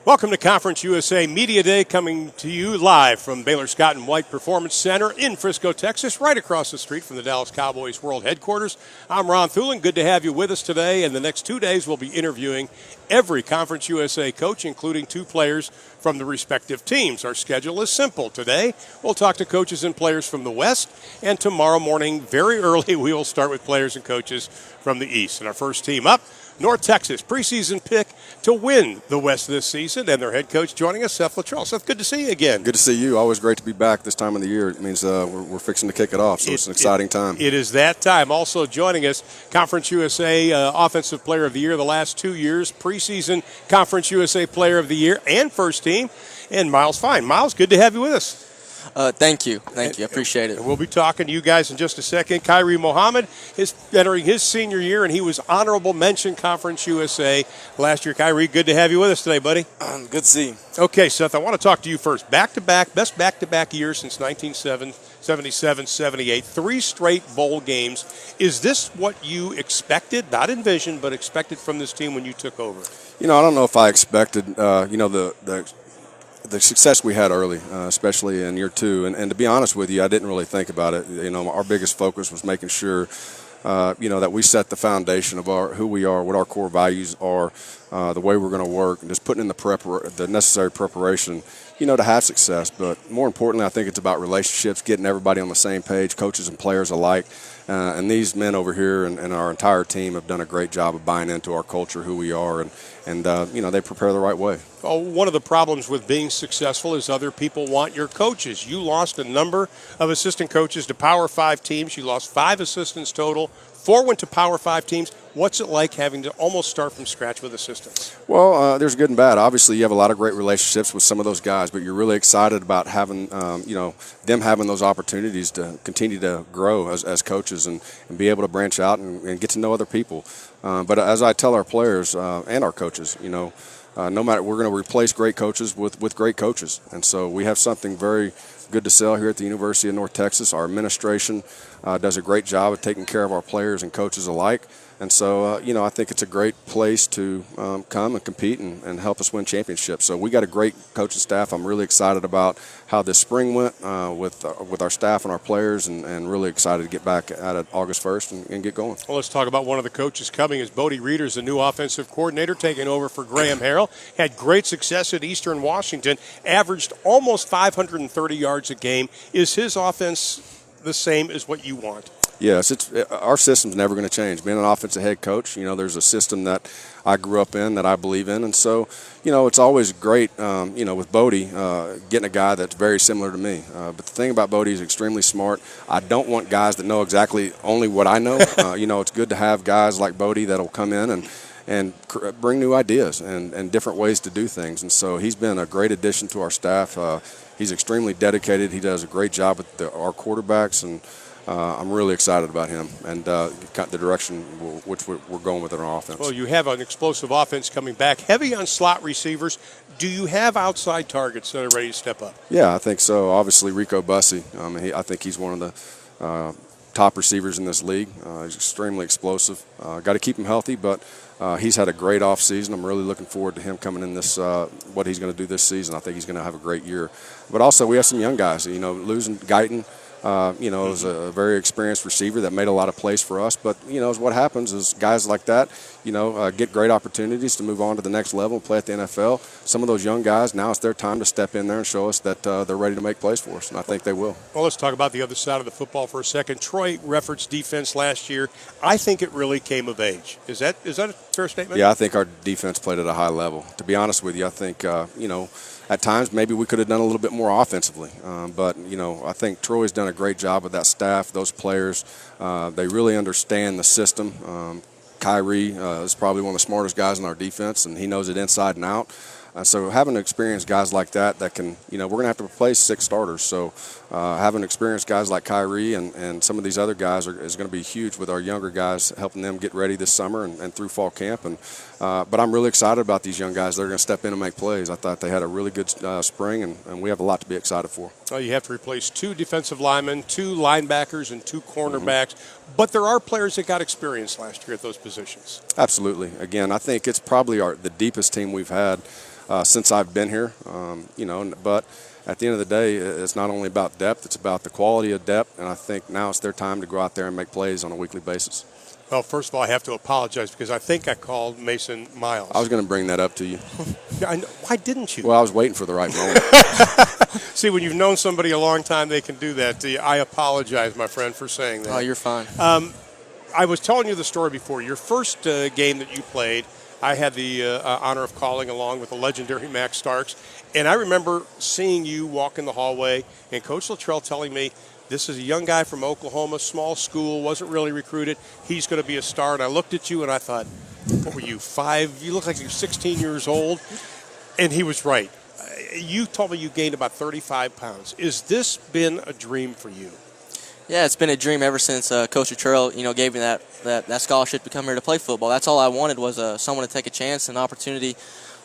Welcome to Conference USA Media Day, coming to you live from Baylor Scott & White Performance Center in Frisco, Texas, right across the street from the Dallas Cowboys World Headquarters. I'm Ron Thulin. Good to have you with us today. And the next 2 days, we'll be interviewing every Conference USA coach, including 2 players from the respective teams. Our schedule is simple. Today, we'll talk to coaches and players from the West. And tomorrow morning, very early, we will start with players and coaches from the East. And our first team up, North Texas, preseason pick to win the West this season, and their head coach joining us, Seth Luttrell. Seth, good to see you again. Good to see you. Always great to be back this time of the year. It means we're fixing to kick it off, so it's an exciting time. It is that time. Also joining us, Conference USA Offensive Player of the Year the last 2 years, preseason Conference USA Player of the Year and first team, and Miles Fine. Miles, good to have you with us. Thank you. I appreciate it. And we'll be talking to you guys in just a second. Kyrie Mohammed is entering his senior year, and he was honorable mention Conference USA last year. Kyrie, good to have you with us today, buddy. Good to see you. Okay, Seth, I want to talk to you first. Best back-to-back years since 1977-78, 3 straight bowl games. Is this what you expected, not envisioned, but expected from this team when you took over? You know, I don't know if I expected, the success we had early, especially in year 2. And to be honest with you, I didn't really think about it. You know, our biggest focus was making sure, that we set the foundation of who we are, what our core values are, the way we're going to work, and just putting in the necessary preparation, to have success. But more importantly, I think it's about relationships, getting everybody on the same page, coaches and players alike. And these men over here and our entire team have done a great job of buying into our culture, who we are, and they prepare the right way. Well, one of the problems with being successful is other people want your coaches. You lost a number of assistant coaches to Power 5 teams. You lost 5 assistants total. 4 went to Power 5 teams. What's it like having to almost start from scratch with assistants? Well, there's good and bad. Obviously, you have a lot of great relationships with some of those guys, but you're really excited about having, them having those opportunities to continue to grow as coaches and be able to branch out and get to know other people. But as I tell our players and our coaches, no matter, we're going to replace great coaches with great coaches. And so we have something very good to sell here at the University of North Texas. Our administration does a great job of taking care of our players and coaches alike. And so, I think it's a great place to come and compete and help us win championships. So we got a great coaching staff. I'm really excited about how this spring went with our staff and our players, and really excited to get back at it August 1st and get going. Well, let's talk about one of the coaches coming. Is Bodie Reeder's the new offensive coordinator, taking over for Graham Harrell. Had great success at Eastern Washington, averaged almost 530 yards a game. Is his offense the same as what you want? Yes, our system's never going to change. Being an offensive head coach, there's a system that I grew up in that I believe in. And so, it's always great, with Bodie, getting a guy that's very similar to me. But the thing about Bodie is extremely smart. I don't want guys that know exactly only what I know. It's good to have guys like Bodie that'll come in and bring new ideas and different ways to do things. And so he's been a great addition to our staff. He's extremely dedicated. He does a great job with our quarterbacks, and I'm really excited about him and the direction which we're going with in our offense. Well, you have an explosive offense coming back, heavy on slot receivers. Do you have outside targets that are ready to step up? Yeah, I think so. Obviously, Rico Bussey. I think he's one of the top receivers in this league. He's extremely explosive. Got to keep him healthy, but he's had a great offseason. I'm really looking forward to him coming in this, what he's going to do this season. I think he's going to have a great year. But also, we have some young guys. Losing Guyton, is a very experienced receiver that made a lot of plays for us. But, what happens is guys like that, get great opportunities to move on to the next level and play at the NFL. Some of those young guys, now it's their time to step in there and show us that they're ready to make plays for us, and I think they will. Well, let's talk about the other side of the football for a second. Troy referenced defense last year. I think it really came of age. Is that a fair statement? Yeah, I think our defense played at a high level. To be honest with you, I think, at times maybe we could have done a little bit more offensively. But, I think Troy's done a great job with that staff, those players. They really understand the system. Kyrie is probably one of the smartest guys in our defense, and he knows it inside and out. So having experienced guys like that can, we're going to have to replace 6 starters. So having experienced guys like Kyrie and some of these other guys is going to be huge with our younger guys, helping them get ready this summer and through fall camp. But I'm really excited about these young guys. They're going to step in and make plays. I thought they had a really good spring, and we have a lot to be excited for. Well, you have to replace 2 defensive linemen, 2 linebackers, and 2 cornerbacks. But there are players that got experience last year at those positions. Absolutely. Again, I think it's probably the deepest team we've had since I've been here. But at the end of the day, it's not only about depth; it's about the quality of depth. And I think now it's their time to go out there and make plays on a weekly basis. Well, first of all, I have to apologize because I think I called Mason Miles. I was going to bring that up to you. Why didn't you? Well, I was waiting for the right moment. See, when you've known somebody a long time, they can do that to you. I apologize, my friend, for saying that. Oh, you're fine. I was telling you the story before. Your first game that you played, I had the honor of calling along with the legendary Max Starks. And I remember seeing you walk in the hallway and Coach Luttrell telling me, this is a young guy from Oklahoma, small school, wasn't really recruited. He's going to be a star. And I looked at you and I thought, what were you, 5? You look like you're 16 years old. And he was right. You told me you gained about 35 pounds. Has this been a dream for you? Yeah, it's been a dream ever since Coach Luttrell, gave me that scholarship to come here to play football. That's all I wanted was someone to take a chance, an opportunity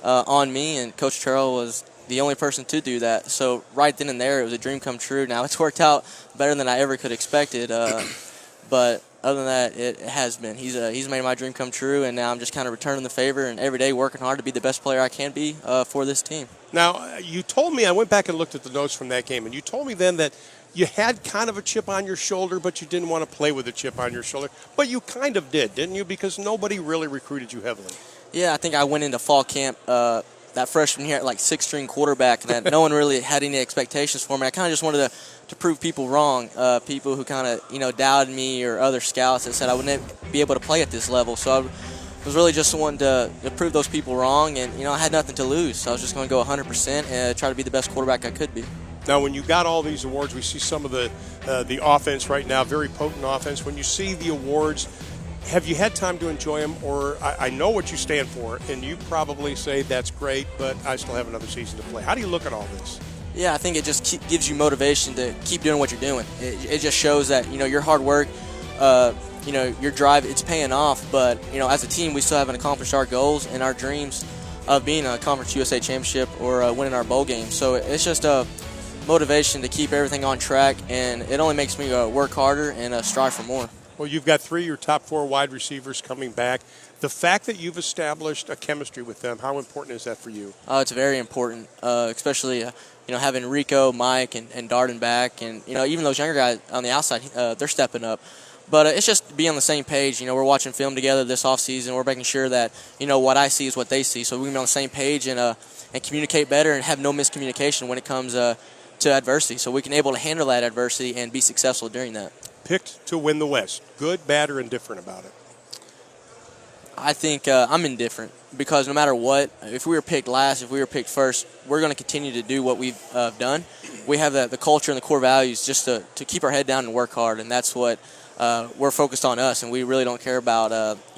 on me, and Coach Luttrell was the only person to do that. So right then and there, it was a dream come true. Now, it's worked out better than I ever could expected, but other than that, it has been. He's made my dream come true, and now I'm just kind of returning the favor and every day working hard to be the best player I can be for this team. Now, you told me, I went back and looked at the notes from that game, and you told me then that you had kind of a chip on your shoulder, but you didn't want to play with a chip on your shoulder. But you kind of did, didn't you? Because nobody really recruited you heavily. Yeah, I think I went into fall camp that freshman year at like 6th-string quarterback, and that no one really had any expectations for me. I kind of just wanted to prove people wrong, people who kind of doubted me or other scouts that said I wouldn't be able to play at this level. So I was really just wanting to prove those people wrong, and I had nothing to lose. So I was just going to go 100% and try to be the best quarterback I could be. Now, when you got all these awards, we see some of the offense right now, very potent offense. When you see the awards, have you had time to enjoy them? Or I know what you stand for, and you probably say that's great, but I still have another season to play. How do you look at all this? Yeah, I think it just gives you motivation to keep doing what you're doing. It just shows that your hard work, your drive, it's paying off. But as a team, we still haven't accomplished our goals and our dreams of being a Conference USA championship or winning our bowl game. So it's just a motivation to keep everything on track, and it only makes me work harder and strive for more. Well, you've got 3 of your top 4 wide receivers coming back. The fact that you've established a chemistry with them, how important is that for you? It's very important, especially having Rico, Mike, and Darden back, and even those younger guys on the outside, they're stepping up. But it's just being on the same page. We're watching film together this offseason. We're making sure that what I see is what they see, so we can be on the same page and communicate better and have no miscommunication when it comes to adversity, so we can able to handle that adversity and be successful during that. Picked to win the West. Good, bad, or indifferent about it? I think I'm indifferent because no matter what, if we were picked last, if we were picked first, we're going to continue to do what we've done. We have the culture and the core values just to keep our head down and work hard, and that's what we're focused on us, and we really don't care about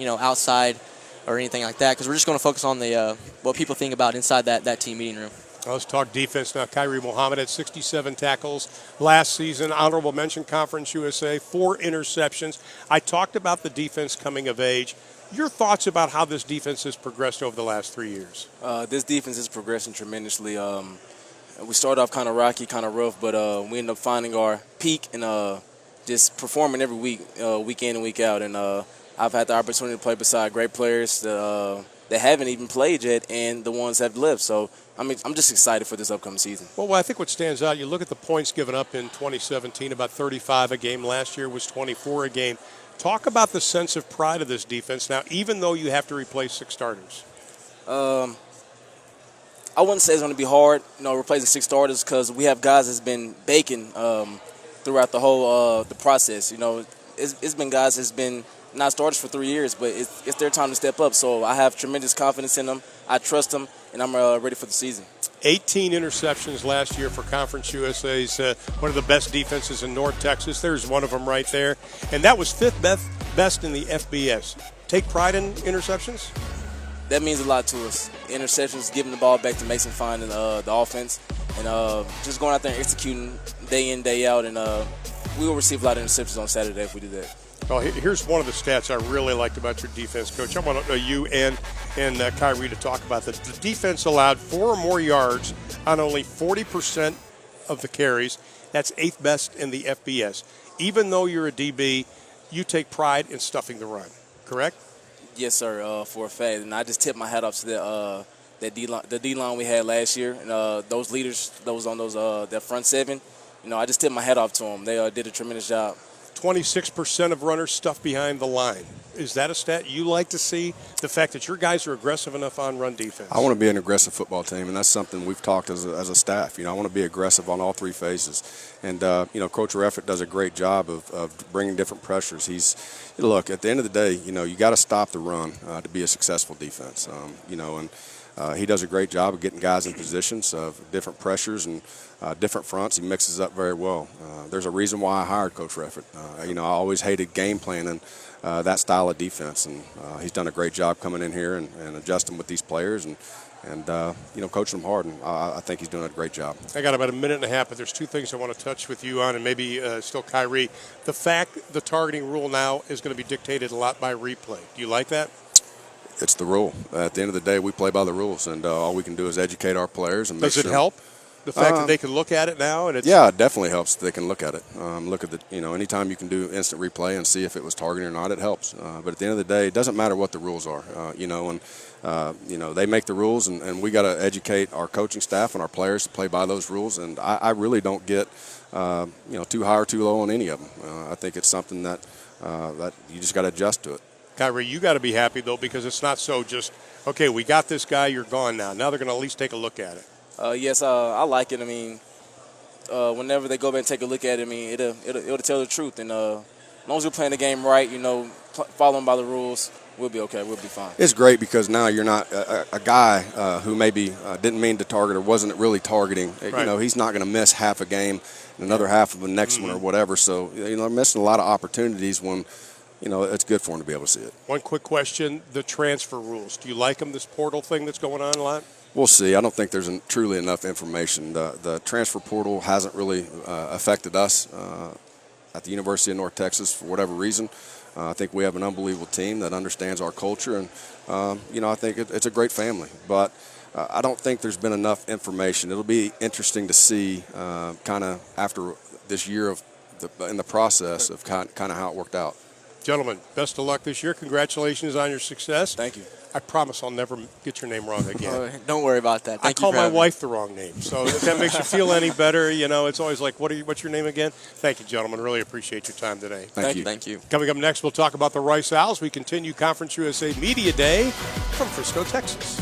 outside or anything like that because we're just going to focus on the what people think about inside that team meeting room. Let's talk defense now. Kyrie Mohammed had 67 tackles last season, honorable mention Conference USA, 4 interceptions. I talked about the defense coming of age. Your thoughts about how this defense has progressed over the last 3 years? This defense is progressing tremendously. We started off kind of rocky, kind of rough, but we ended up finding our peak and just performing every week, week in and week out. And I've had the opportunity to play beside great players that haven't even played yet and the ones that have lived. So I'm just excited for this upcoming season. Well, I think what stands out, you look at the points given up in 2017, about 35 a game. Last year was 24 a game. Talk about the sense of pride of this defense now, even though you have to replace 6 starters. I wouldn't say it's going to be hard, replacing 6 starters because we have guys that's been baking throughout the whole the process. It's been guys that's been not starters for 3 years, but it's their time to step up. So I have tremendous confidence in them. I trust them, and I'm ready for the season. 18 interceptions last year for Conference USA's one of the best defenses in North Texas. There's one of them right there. And that was 5th best in the FBS. Take pride in interceptions? That means a lot to us. Interceptions, giving the ball back to Mason Fine and the offense, and just going out there and executing day in, day out. And we will receive a lot of interceptions on Saturday if we do that. Well, here's one of the stats I really liked about your defense, Coach. I want you and Kyrie to talk about that. The defense allowed 4 or more yards on only 40% of the carries. That's 8th best in the FBS. Even though you're a DB, you take pride in stuffing the run, correct? Yes, sir, for a fact. And I just tip my hat off to the D line we had last year, and those leaders, those on those that front seven. I just tip my hat off to them. They did a tremendous job. 26% of runners stuff behind the line. Is that a stat you like to see? The fact that your guys are aggressive enough on run defense. I want to be an aggressive football team, and that's something we've talked as a staff. I want to be aggressive on all three phases. And, Coach Reffitt does a great job of bringing different pressures. Look, at the end of the day, you got to stop the run to be a successful defense. He does a great job of getting guys in positions of different pressures and different fronts. He mixes up very well. There's a reason why I hired Coach Reffitt. I always hated game planning that style of defense, and he's done a great job coming in here and adjusting with these players and coaching them hard. And I think he's doing a great job. I got about a minute and a half, but there's two things I want to touch with you on, and maybe still Kyrie. The fact the targeting rule now is going to be dictated a lot by replay. Do you like that? It's the rule. At the end of the day, we play by the rules, and all we can do is educate our players and make sure. Does it help? The fact that they can look at it now, and yeah, it definitely helps. They can look at it. Look at anytime you can do instant replay and see if it was targeting or not, it helps. But at the end of the day, it doesn't matter what the rules are. They make the rules, and we got to educate our coaching staff and our players to play by those rules. And I really don't get too high or too low on any of them. I think it's something that you just got to adjust to it. Kyrie, you got to be happy though, because it's not so just okay. We got this guy. You're gone now. Now they're going to at least take a look at it. Yes, I like it. Whenever they go back and take a look at it, it'll tell the truth. And as long as we're playing the game right, following by the rules, we'll be okay. We'll be fine. It's great because now you're not a guy who maybe didn't mean to target or wasn't really targeting. Right. He's not going to miss half a game and another half of the next one or whatever. So, they're missing a lot of opportunities when – it's good for him to be able to see it. One quick question, the transfer rules. Do you like them, this portal thing that's going on a lot? We'll see. I don't think there's truly enough information. The transfer portal hasn't really affected us at the University of North Texas for whatever reason. I think we have an unbelievable team that understands our culture, and, I think it's a great family. But I don't think there's been enough information. It'll be interesting to see kind of after this year in the process of kind of how it worked out. Gentlemen, best of luck this year. Congratulations on your success. Thank you. I promise I'll never get your name wrong again. Don't worry about that. I call my wife the wrong name, so if that makes you feel any better, it's always like, what's your name again? Thank you, gentlemen. Really appreciate your time today. Thank you. Coming up next, we'll talk about the Rice Owls. We continue Conference USA Media Day from Frisco, Texas.